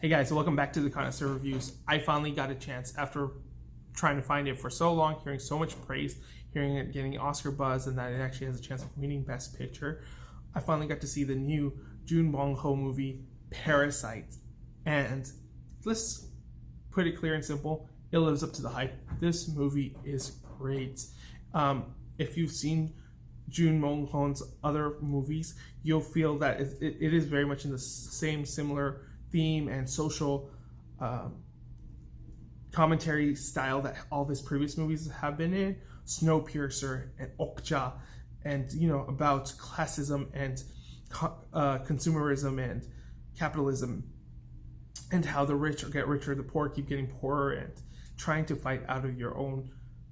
Hey guys, welcome back to the TheConnoisseur Reviews. I finally got a chance after trying to find it for so long, hearing so much praise, hearing it getting Oscar buzz, and that it actually has a chance of winning Best Picture. I finally got to see the new Joon Bong-Ho movie, Parasite. And let's put it clear and simple, it lives up to the hype. This movie is great. If you've seen Joon Bong-Ho's other movies, you'll feel that it is very much in the same similar theme and social commentary style that all of his previous movies have been in. Snowpiercer and Okja, and about classism and consumerism and capitalism, and how the rich get richer, the poor keep getting poorer, and trying to fight out of your own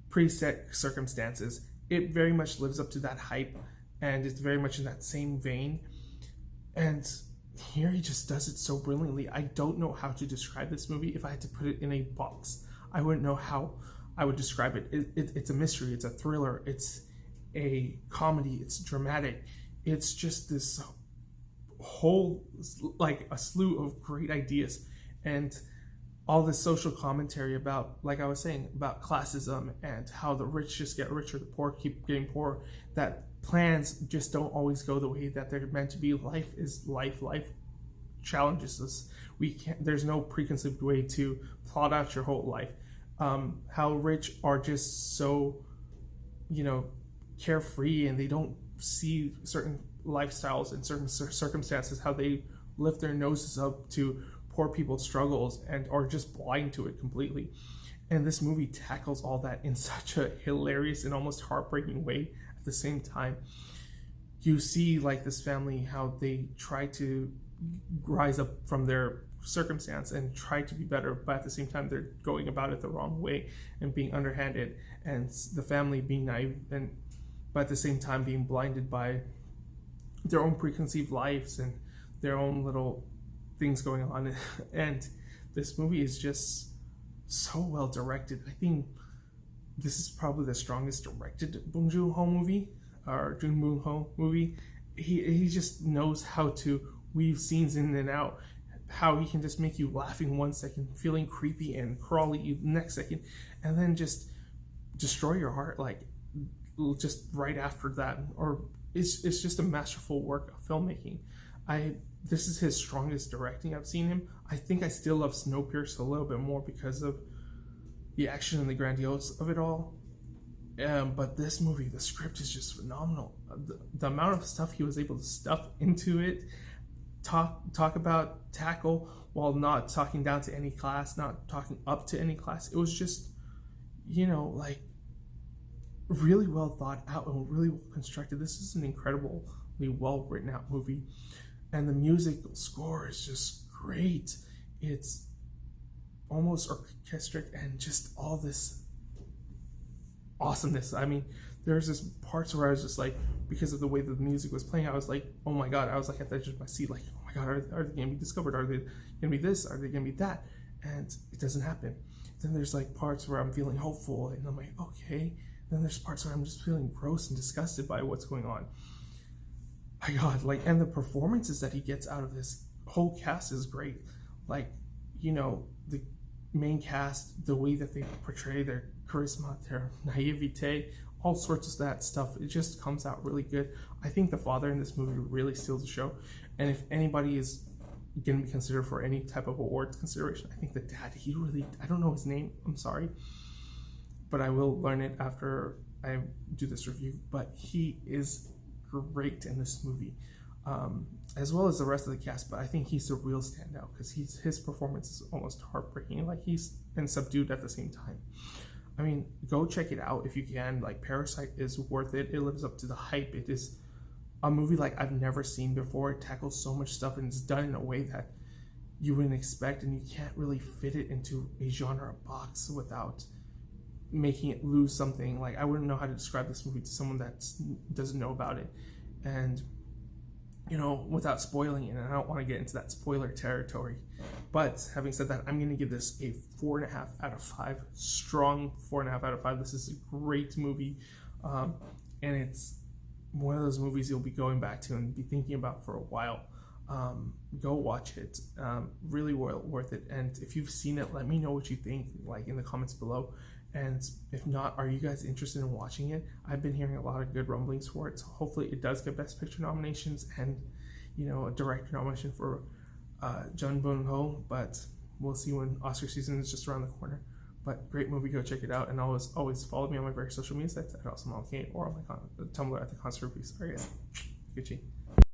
preset circumstances. It very much lives up to that hype, and it's very much in that same vein. And here he just does it so brilliantly. I don't know how to describe this movie. If I had to put it in a box, I wouldn't know how I would describe it. It's a mystery, it's a thriller, it's a comedy, it's dramatic. It's just this whole, like a slew of great ideas, and all this social commentary about, like I was saying, about classism and how the rich just get richer, the poor keep getting poorer, that plans just don't always go the way that they're meant to be. Life is life. Life challenges us. There's no preconceived way to plot out your whole life. How rich are just so, carefree, and they don't see certain lifestyles and certain circumstances, how they lift their noses up to poor people's struggles and are just blind to it completely. And this movie tackles all that in such a hilarious and almost heartbreaking way. At the same time, you see like this family, how they try to rise up from their circumstance and try to be better, but at the same time they're going about it the wrong way and being underhanded, and the family being naive, but at the same time being blinded by their own preconceived lives and their own little things going on. And this movie is just so well directed. I think this is probably the strongest directed Bong Joon-ho movie, or Joon Bong-Ho movie. He just knows how to weave scenes in and out, how he can just make you laughing 1 second, feeling creepy and crawly the next second, and then just destroy your heart like just right after that. Or it's just a masterful work of filmmaking. This is his strongest directing I've seen him. I think I still love Snowpiercer a little bit more because of the action and the grandiose of it all. But this movie, the script is just phenomenal. The amount of stuff he was able to stuff into it, talk about, tackle, while not talking down to any class, not talking up to any class. It was just, like really well thought out and really well constructed. This is an incredibly well written out movie. And the musical score is just great. It's almost orchestric and just all this awesomeness. I mean, there's this parts where I was just like, because of the way that the music was playing, I was like, oh my god, I was like at the edge of my seat, like, oh my god, are they going to be discovered? Are they going to be this? Are they going to be that? And it doesn't happen. Then there's like parts where I'm feeling hopeful, and I'm like, okay. Then there's parts where I'm just feeling gross and disgusted by what's going on. My god, and the performances that he gets out of this whole cast is great. Like, the main cast, the way that they portray their charisma, their naivete, all sorts of that stuff, it just comes out really good. I think the father in this movie really steals the show. And if anybody is going to be considered for any type of awards consideration, I think the dad, I don't know his name, I'm sorry, but I will learn it after I do this review. But he is great in this movie, as well as the rest of the cast. But I think he's the real standout because his performance is almost heartbreaking. Like, he's and subdued at the same time. I mean, go check it out if you can. Like, Parasite is worth it. It lives up to the hype. It is a movie like I've never seen before. It tackles so much stuff, and it's done in a way that you wouldn't expect, and you can't really fit it into a genre box without making it lose something. Like, I wouldn't know how to describe this movie to someone that doesn't know about it, and without spoiling it. And I don't want to get into that spoiler territory, but having said that, I'm going to give this a 4.5 out of 5, strong 4.5 out of 5. This is a great movie, and it's one of those movies you'll be going back to and be thinking about for a while. Go watch it. Really worth it. And if you've seen it, let me know what you think, like in the comments below. And if not, are you guys interested in watching it? I've been hearing a lot of good rumblings for it. So hopefully it does get Best Picture nominations and, you know, a director nomination for Joon Bong-Ho. But we'll see when Oscar season is just around the corner. But great movie, go check it out. And always follow me on my various social media sites at AwesomeLK or on my Tumblr at TheConnoisseur. Sorry guys. Gucci.